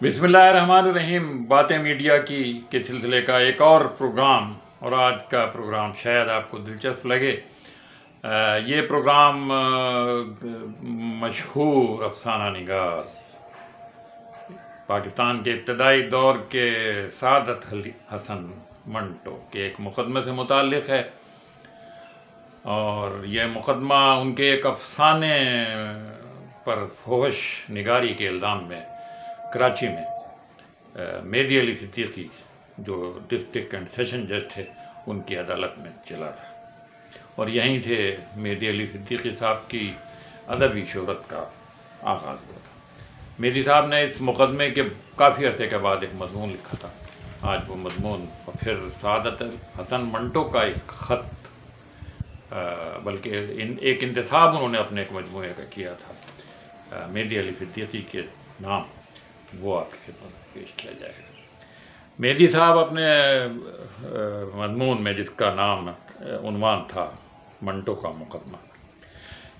بسم اللہ الرحمن الرحیم۔ باتیں میڈیا کی کے سلسلے کا ایک اور پروگرام، اور آج کا پروگرام شاید آپ کو دلچسپ لگے۔ یہ پروگرام مشہور افسانہ نگار پاکستان کے ابتدائی دور کے سعادت حسن منٹو کے ایک مقدمے سے متعلق ہے، اور یہ مقدمہ ان کے ایک افسانے پر فحش نگاری کے الزام میں کراچی میں مہدی علی صدیقی جو ڈسٹرکٹ اینڈ سیشن جج تھے ان کی عدالت میں چلا تھا، اور یہیں سے مہدی علی صدیقی صاحب کی ادبی شہرت کا آغاز ہوا تھا۔ مہدی صاحب نے اس مقدمے کے کافی عرصے کے بعد ایک مضمون لکھا تھا۔ آج وہ مضمون اور پھر سعادت حسن منٹو کا ایک خط، بلکہ ایک انتساب انہوں نے اپنے ایک مجموعے کا کیا تھا مہدی علی صدیقی کے نام، وہ آپ کی خدمت میں پیش کیا جائے گا۔ مہدی صاحب اپنے مضمون میں، جس کا نام عنوان تھا منٹو کا مقدمہ،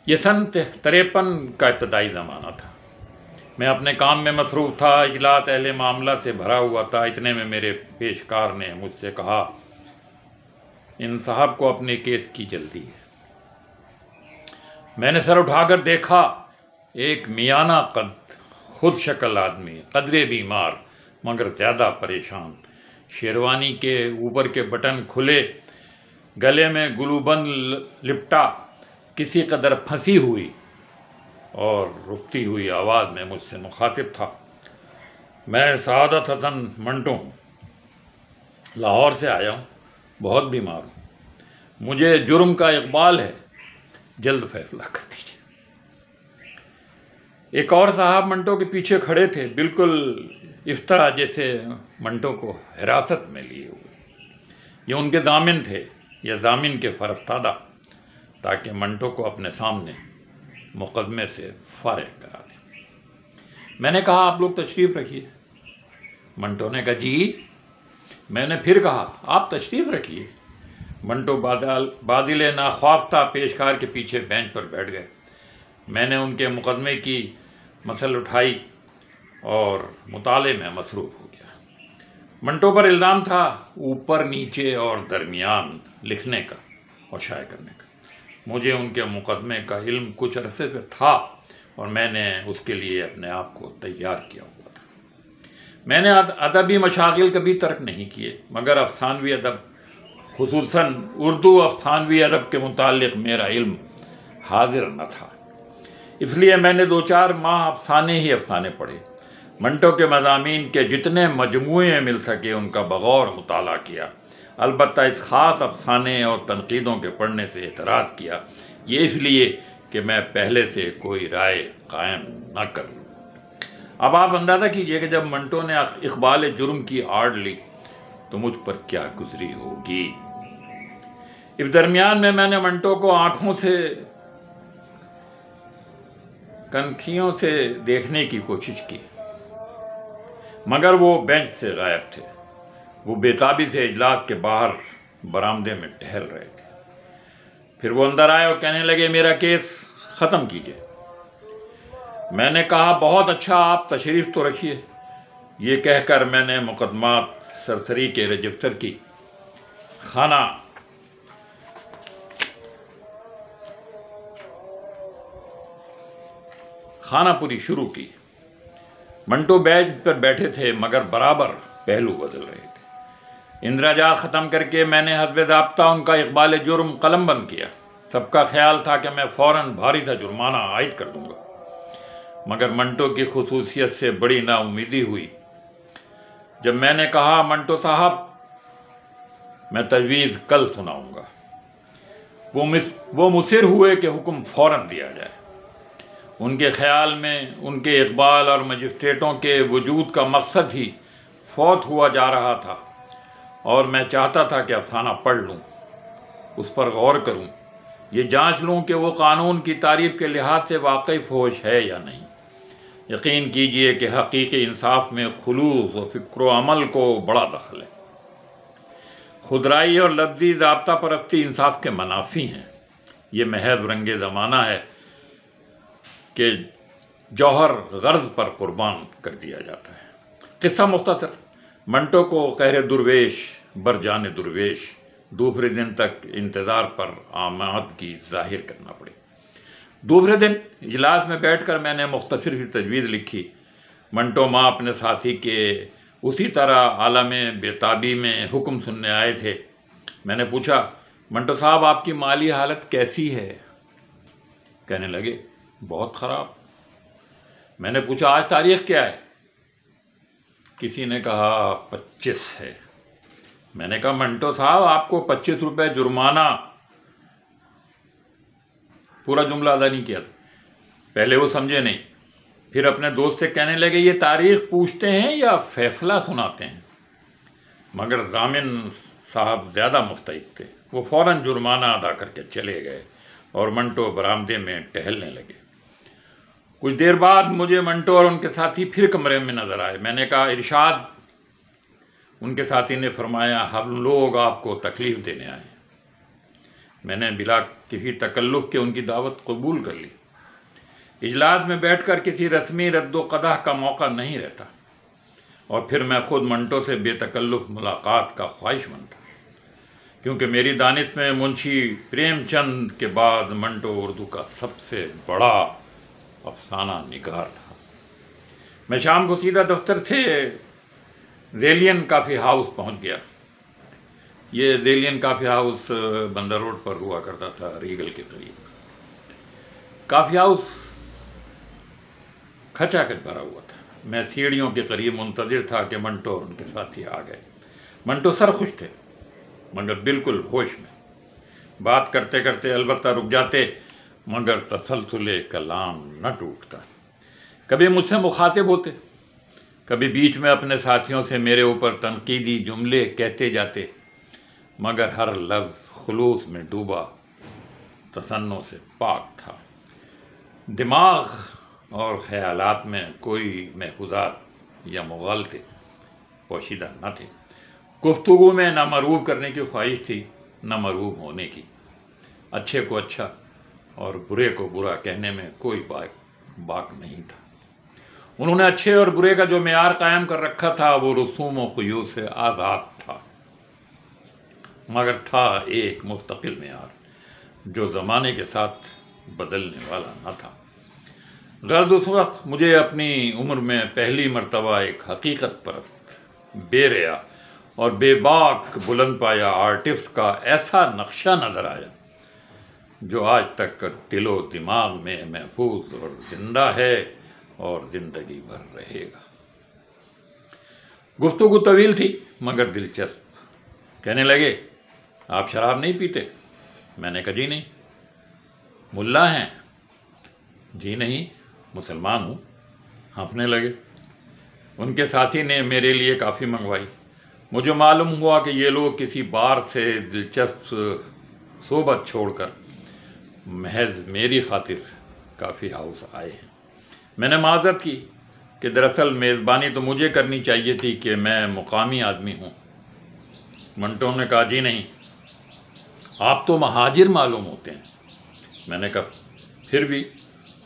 یہ سن 53 کا ابتدائی زمانہ تھا۔ میں اپنے کام میں مصروف تھا، اجلاس اہل معاملہ سے بھرا ہوا تھا۔ اتنے میں میرے پیشکار نے مجھ سے کہا، ان صاحب کو اپنے کیس کی جلدی ہے۔ میں نے سر اٹھا کر دیکھا، ایک میانہ قد خود شکل آدمی، قدرے بیمار مگر زیادہ پریشان، شیروانی کے اوپر کے بٹن کھلے، گلے میں گلوبند لپٹا، کسی قدر پھنسی ہوئی اور رکتی ہوئی آواز میں مجھ سے مخاطب تھا، میں سعادت حسن منٹو ہوں، لاہور سے آیا ہوں، بہت بیمار ہوں، مجھے جرم کا اقبال ہے، جلد فیصلہ کر دیجیے۔ ایک اور صاحب منٹو کے پیچھے کھڑے تھے، بالکل اس طرح جیسے منٹو کو حراست میں لیے ہوئے۔ یہ ان کے ضامن تھے یا ضامن کے فرستادہ، تاکہ منٹو کو اپنے سامنے مقدمے سے فارغ کرا دیں۔ میں نے کہا، آپ لوگ تشریف رکھیے۔ منٹو نے کہا، جی۔ میں نے پھر کہا، آپ تشریف رکھیے۔ منٹو بادل ناخوافتہ پیشکار کے پیچھے بینچ پر بیٹھ گئے۔ میں نے ان کے مقدمے کی مسل اٹھائی اور مطالعے میں مصروف ہو گیا۔ منٹو پر الزام تھا اوپر نیچے اور درمیان لکھنے کا اور شائع کرنے کا۔ مجھے ان کے مقدمے کا علم کچھ عرصے سے تھا، اور میں نے اس کے لیے اپنے آپ کو تیار کیا ہوا تھا۔ میں نے ادبی مشاغل کبھی ترک نہیں کیے، مگر افسانوی ادب، خصوصاً اردو افسانوی ادب کے متعلق میرا علم حاضر نہ تھا۔ اس لیے میں نے 2-4 ماہ افسانے ہی افسانے پڑھے۔ منٹو کے مضامین کے جتنے مجموعے مل سکے ان کا بغور مطالعہ کیا۔ البتہ اس خاص افسانے اور تنقیدوں کے پڑھنے سے اعتراض کیا، یہ اس لیے کہ میں پہلے سے کوئی رائے قائم نہ کر لوں۔ اب آپ اندازہ کیجئے کہ جب منٹو نے اقبال جرم کی آڑ لی تو مجھ پر کیا گزری ہوگی۔ اس درمیان میں نے منٹو کو آنکھوں سے، کنکھیوں سے دیکھنے کی کوشش کی، مگر وہ بینچ سے غائب تھے۔ وہ بے تابی سے اجلاس کے باہر برآمدے میں ٹہل رہے تھے۔ پھر وہ اندر آئے اور کہنے لگے، میرا کیس ختم کیجئے۔ میں نے کہا، بہت اچھا، آپ تشریف تو رکھیے۔ یہ کہہ کر میں نے مقدمات سرسری کے رجسٹر کی خانہ پوری شروع کی۔ منٹو بینچ پر بیٹھے تھے، مگر برابر پہلو بدل رہے تھے۔ اندراجات ختم کر کے میں نے حسب ضابطہ ان کا اقبال جرم قلم بند کیا۔ سب کا خیال تھا کہ میں فوراً بھاری سا جرمانہ عائد کر دوں گا، مگر منٹو کی خصوصیت سے بڑی نا امیدی ہوئی جب میں نے کہا، منٹو صاحب، میں تجویز کل سناؤں گا۔ وہ مصر ہوئے کہ حکم فوراً دیا جائے۔ ان کے خیال میں ان کے اقبال اور مجسٹریٹوں کے وجود کا مقصد ہی فوت ہوا جا رہا تھا، اور میں چاہتا تھا کہ افسانہ پڑھ لوں، اس پر غور کروں، یہ جانچ لوں کہ وہ قانون کی تعریف کے لحاظ سے واقعی فحش ہے یا نہیں۔ یقین کیجئے کہ حقیقی انصاف میں خلوص و فکر و عمل کو بڑا دخل ہے۔ خودرائی اور لفظی ضابطہ پرستی انصاف کے منافی ہیں۔ یہ محض رنگ زمانہ ہے کہ جوہر غرض پر قربان کر دیا جاتا ہے۔ قصہ مختصر، منٹو کو قہر درویش بر جان درویش دوسرے دن تک انتظار پر آمادگی ظاہر کرنا پڑی۔ دوسرے دن اجلاس میں بیٹھ کر میں نے مختصر سی تجویز لکھی۔ منٹو ماں اپنے ساتھی کے اسی طرح عالم بیتابی میں حکم سننے آئے تھے۔ میں نے پوچھا، منٹو صاحب آپ کی مالی حالت کیسی ہے؟ کہنے لگے، بہت خراب۔ میں نے پوچھا، آج تاریخ کیا ہے؟ کسی نے کہا 25 ہے۔ میں نے کہا، منٹو صاحب آپ کو 25 روپے جرمانہ، پورا جملہ ادا نہیں کیا تھا۔ پہلے وہ سمجھے نہیں، پھر اپنے دوست سے کہنے لگے، یہ تاریخ پوچھتے ہیں یا فیصلہ سناتے ہیں؟ مگر ضامن صاحب زیادہ مستعد تھے، وہ فوراً جرمانہ ادا کر کے چلے گئے اور منٹو برآمدے میں ٹہلنے لگے۔ کچھ دیر بعد مجھے منٹو اور ان کے ساتھی پھر کمرے میں نظر آئے۔ میں نے کہا، ارشاد۔ ان کے ساتھی نے فرمایا، ہم لوگ آپ کو تکلیف دینے آئے۔ میں نے بلا کسی تکلف کے ان کی دعوت قبول کر لی۔ اجلاس میں بیٹھ کر کسی رسمی رد و قدح کا موقع نہیں رہتا، اور پھر میں خود منٹو سے بے تکلف ملاقات کا خواہش مند تھا، کیونکہ میری دانش میں منشی پریم چند کے بعد منٹو اردو کا سب سے بڑا افسانہ نگار تھا۔ میں شام کو سیدھا دفتر سے ریلین کافی ہاؤس پہنچ گیا۔ یہ ریلین کافی ہاؤس بندر روڈ پر ہوا کرتا تھا، ریگل کے قریب۔ کافی ہاؤس کھچا کھچ بھرا ہوا تھا۔ میں سیڑھیوں کے قریب منتظر تھا کہ منٹو اور ان کے ساتھی آ گئے۔ منٹو سرخوش تھے، مگر بالکل ہوش میں۔ بات کرتے کرتے البتہ رک جاتے، مگر تسلسل کلام نہ ٹوٹتا۔ کبھی مجھ سے مخاطب ہوتے، کبھی بیچ میں اپنے ساتھیوں سے میرے اوپر تنقیدی جملے کہتے جاتے، مگر ہر لفظ خلوص میں ڈوبا، تصنع سے پاک تھا۔ دماغ اور خیالات میں کوئی محفوظات یا مغالطے پوشیدہ نہ تھے۔ گفتگو میں نہ مرغوب کرنے کی خواہش تھی، نہ مرغوب ہونے کی۔ اچھے کو اچھا اور برے کو برا کہنے میں کوئی باک نہیں تھا۔ انہوں نے اچھے اور برے کا جو معیار قائم کر رکھا تھا، وہ رسوم و قیود سے آزاد تھا، مگر تھا ایک مستقل معیار جو زمانے کے ساتھ بدلنے والا نہ تھا۔ غرض اس وقت مجھے اپنی عمر میں پہلی مرتبہ ایک حقیقت پرست، بے ریا اور بے باک بلند پایا آرٹسٹ کا ایسا نقشہ نظر آیا جو آج تک دل و دماغ میں محفوظ اور زندہ ہے اور زندگی بھر رہے گا۔ گفتگو طویل تھی مگر دلچسپ۔ کہنے لگے، آپ شراب نہیں پیتے؟ میں نے کہا، جی نہیں۔ ملا ہیں؟ جی نہیں، مسلمان ہوں۔ ہنسنے لگے۔ ان کے ساتھی نے میرے لیے کافی منگوائی۔ مجھے معلوم ہوا کہ یہ لوگ کسی بار سے دلچسپ صحبت چھوڑ کر محض میری خاطر کافی ہاؤس آئے ہیں۔ میں نے معذرت کی کہ دراصل میزبانی تو مجھے کرنی چاہیے تھی کہ میں مقامی آدمی ہوں۔ منٹو نے کہا، جی نہیں، آپ تو مہاجر معلوم ہوتے ہیں۔ میں نے کہا، پھر بھی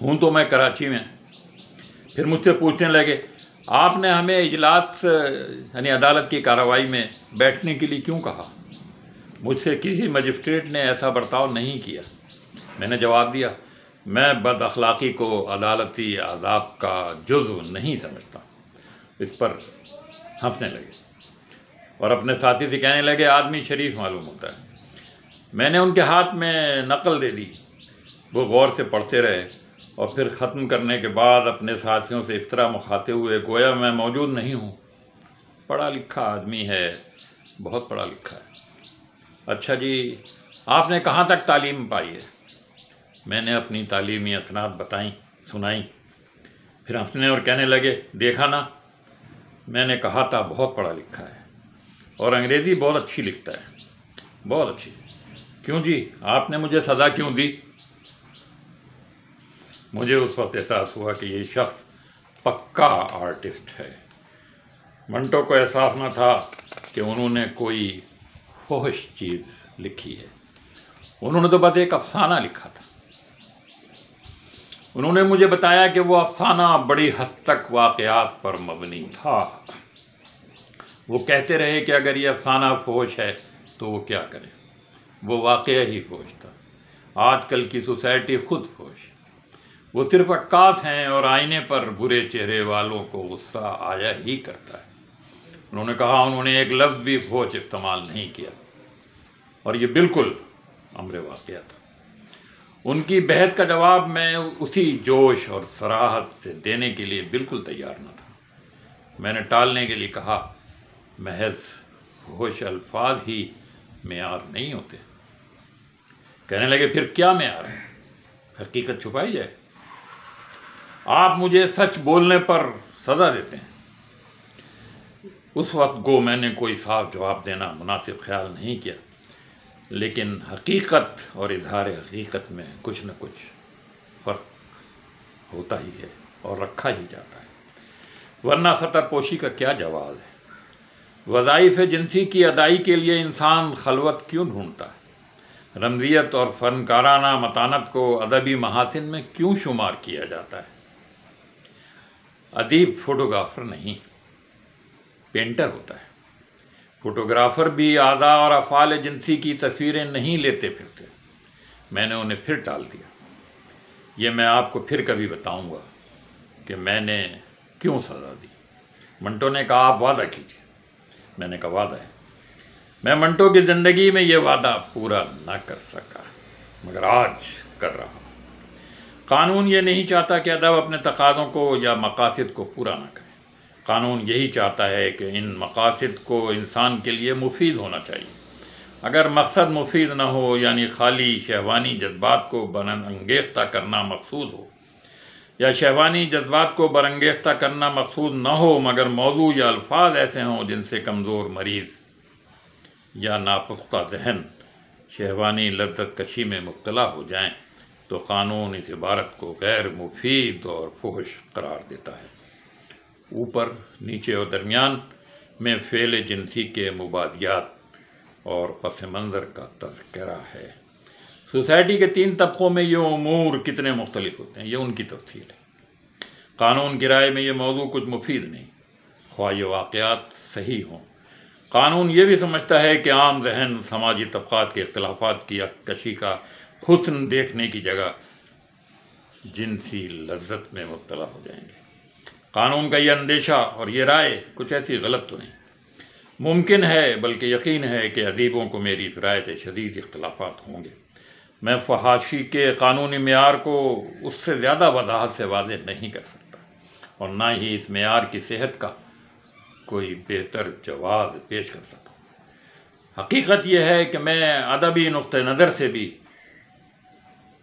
ہوں تو میں کراچی میں۔ پھر مجھ سے پوچھنے لگے، آپ نے ہمیں اجلاس یعنی عدالت کی کارروائی میں بیٹھنے کے لیے کیوں کہا؟ مجھ سے کسی مجسٹریٹ نے ایسا برتاؤ نہیں کیا۔ میں نے جواب دیا، میں بد اخلاقی کو عدالتی عذاب کا جزو نہیں سمجھتا۔ اس پر ہنسنے لگے اور اپنے ساتھی سے کہنے لگے، آدمی شریف معلوم ہوتا ہے۔ میں نے ان کے ہاتھ میں نقل دے دی۔ وہ غور سے پڑھتے رہے اور پھر ختم کرنے کے بعد اپنے ساتھیوں سے اس طرح مخاطب ہوئے گویا میں موجود نہیں ہوں۔ پڑھا لکھا آدمی ہے، بہت پڑھا لکھا ہے۔ اچھا جی، آپ نے کہاں تک تعلیم پائی ہے؟ میں نے اپنی تعلیمی اسناد سنائی۔ پھر ہنسنے اور کہنے لگے، دیکھا نا، میں نے کہا تھا بہت پڑھا لکھا ہے، اور انگریزی بہت اچھی لکھتا ہے، بہت اچھی۔ کیوں جی، آپ نے مجھے سزا کیوں دی؟ مجھے اس وقت احساس ہوا کہ یہ شخص پکا آرٹسٹ ہے۔ منٹو کو احساس نہ تھا کہ انہوں نے کوئی فحش چیز لکھی ہے، انہوں نے تو بس ایک افسانہ لکھا تھا۔ انہوں نے مجھے بتایا کہ وہ افسانہ بڑی حد تک واقعات پر مبنی تھا۔ وہ کہتے رہے کہ اگر یہ افسانہ فحش ہے تو وہ کیا کرے، وہ واقعہ ہی فحش تھا۔ آج کل کی سوسائٹی خود فحش ہے، وہ صرف عکاس ہیں اور آئینے پر برے چہرے والوں کو غصہ آیا ہی کرتا ہے۔ انہوں نے کہا انہوں نے ایک لفظ بھی فحش استعمال نہیں کیا، اور یہ بالکل امر واقعہ تھا۔ ان کی بحث کا جواب میں اسی جوش اور صراحت سے دینے کے لیے بالکل تیار نہ تھا۔ میں نے ٹالنے کے لیے کہا محض فحش الفاظ ہی معیار نہیں ہوتے۔ کہنے لگے پھر کیا معیار ہے؟ حقیقت چھپائی جائے؟ آپ مجھے سچ بولنے پر سزا دیتے ہیں۔ اس وقت گو میں نے کوئی صاف جواب دینا مناسب خیال نہیں کیا، لیکن حقیقت اور اظہار حقیقت میں کچھ نہ کچھ فرق ہوتا ہی ہے اور رکھا ہی جاتا ہے، ورنہ خطر پوشی کا کیا جواز ہے؟ وظائف جنسی کی ادائی کے لیے انسان خلوت کیوں ڈھونڈتا ہے؟ رمزیت اور فنکارانہ متانت کو ادبی محاسن میں کیوں شمار کیا جاتا ہے؟ ادیب فوٹوگرافر نہیں، پینٹر ہوتا ہے۔ فوٹوگرافر بھی اعضاء اور افعال جنسی کی تصویریں نہیں لیتے پھرتے۔ میں نے انہیں پھر ٹال دیا۔ یہ میں آپ کو پھر کبھی بتاؤں گا کہ میں نے کیوں سزا دی۔ منٹو نے کہا آپ وعدہ کیجیے۔ میں نے کہا وعدہ ہے۔ میں منٹو کی زندگی میں یہ وعدہ پورا نہ کر سکا، مگر آج کر رہا ہوں۔ قانون یہ نہیں چاہتا کہ ادب اپنے تقاضوں کو یا مقاصد کو پورا نہ کرے۔ قانون یہی چاہتا ہے کہ ان مقاصد کو انسان کے لیے مفید ہونا چاہیے۔ اگر مقصد مفید نہ ہو، یعنی خالی شہوانی جذبات کو برانگیختہ کرنا مقصود ہو، یا شہوانی جذبات کو برانگیختہ کرنا مقصود نہ ہو مگر موضوع یا الفاظ ایسے ہوں جن سے کمزور مریض یا ناپختہ ذہن شہوانی لذت کشی میں مبتلا ہو جائیں، تو قانون اس عبارت کو غیر مفید اور فحش قرار دیتا ہے۔ اوپر، نیچے اور درمیان میں فعل جنسی کے مبادیات اور پس منظر کا تذکرہ ہے۔ سوسائٹی کے 3 طبقوں میں یہ امور کتنے مختلف ہوتے ہیں، یہ ان کی تفصیل ہے۔ قانون کی رائے میں یہ موضوع کچھ مفید نہیں، خواہ یہ واقعات صحیح ہوں۔ قانون یہ بھی سمجھتا ہے کہ عام ذہن سماجی طبقات کے اختلافات کی عکاسی کا حسن دیکھنے کی جگہ جنسی لذت میں مبتلا ہو جائیں گے۔ قانون کا یہ اندیشہ اور یہ رائے کچھ ایسی غلط تو نہیں۔ ممکن ہے بلکہ یقین ہے کہ ادیبوں کو میری اس رائے سے شدید اختلافات ہوں گے۔ میں فحاشی کے قانونی معیار کو اس سے زیادہ وضاحت سے واضح نہیں کر سکتا، اور نہ ہی اس معیار کی صحت کا کوئی بہتر جواز پیش کر سکتا ہوں۔ حقیقت یہ ہے کہ میں ادبی نقطہ نظر سے بھی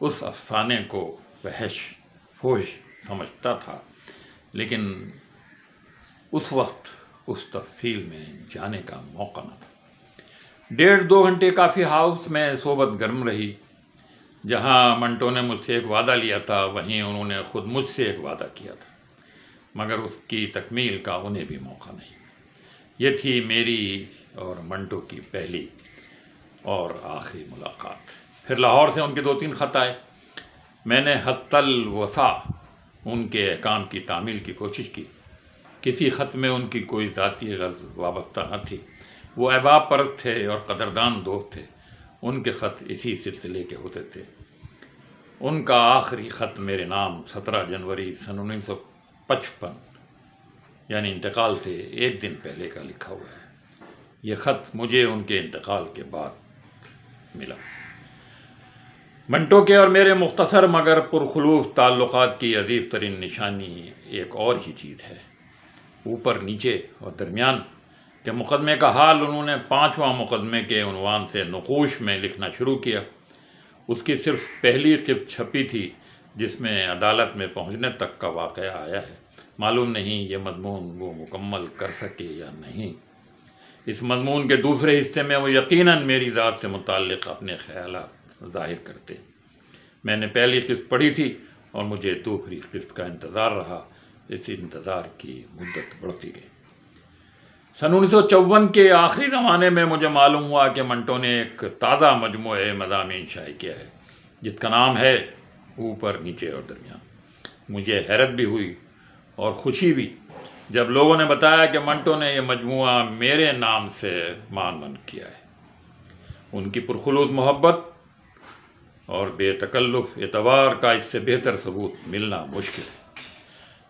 اس افسانے کو فحش سمجھتا تھا، لیکن اس وقت اس تفصیل میں جانے کا موقع نہ تھا۔ 1.5-2 گھنٹے کافی ہاؤس میں صحبت گرم رہی۔ جہاں منٹو نے مجھ سے ایک وعدہ لیا تھا، وہیں انہوں نے خود مجھ سے ایک وعدہ کیا تھا، مگر اس کی تکمیل کا انہیں بھی موقع نہیں۔ یہ تھی میری اور منٹو کی پہلی اور آخری ملاقات۔ پھر لاہور سے ان کے 2-3 خط آئے۔ میں نے حتی الوسع ان کے احکام کی تعمیل کی کوشش کی۔ کسی خط میں ان کی کوئی ذاتی غرض وابستہ نہ تھی۔ وہ احباب پرست تھے اور قدردان دوست تھے۔ ان کے خط اسی سلسلے کے ہوتے تھے۔ ان کا آخری خط میرے نام 17 جنوری سن 1955 یعنی انتقال سے 1 دن پہلے کا لکھا ہوا ہے۔ یہ خط مجھے ان کے انتقال کے بعد ملا۔ منٹو کے اور میرے مختصر مگر پرخلوص تعلقات کی عزیز ترین نشانی ایک اور ہی چیز ہے۔ اوپر، نیچے اور درمیان کے مقدمے کا حال انہوں نے 5واں مقدمے کے عنوان سے نقوش میں لکھنا شروع کیا۔ اس کی صرف پہلی قسط چھپی تھی جس میں عدالت میں پہنچنے تک کا واقعہ آیا ہے۔ معلوم نہیں یہ مضمون وہ مکمل کر سکے یا نہیں۔ اس مضمون کے دوسرے حصے میں وہ یقیناً میری ذات سے متعلق اپنے خیالات ظاہر کرتے۔ میں نے پہلی قسط پڑھی تھی اور مجھے دوسری قسط کا انتظار رہا۔ اس انتظار کی مدت بڑھتی گئی۔ سن 1954 کے آخری زمانے میں مجھے معلوم ہوا کہ منٹو نے ایک تازہ مجموعہ مضامین شائع کیا ہے جس کا نام ہے اوپر، نیچے اور درمیان۔ مجھے حیرت بھی ہوئی اور خوشی بھی جب لوگوں نے بتایا کہ منٹو نے یہ مجموعہ میرے نام سے معنون کیا ہے، ان کی پرخلوص محبت اور بے تکلف اعتبار کا اس سے بہتر ثبوت ملنا مشکل ہے۔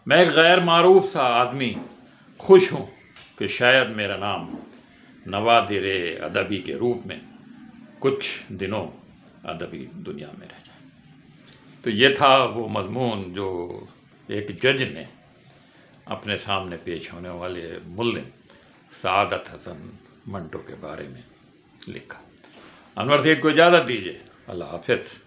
میں ایک غیر معروف سا آدمی خوش ہوں کہ شاید میرا نام نوادر ادبی کے روپ میں کچھ دنوں ادبی دنیا میں رہ جائے۔ تو یہ تھا وہ مضمون جو ایک جج نے اپنے سامنے پیش ہونے والے ملزم سعادت حسن منٹو کے بارے میں لکھا۔ انور سعید کو اجازت دیجیے، اللہ حافظ۔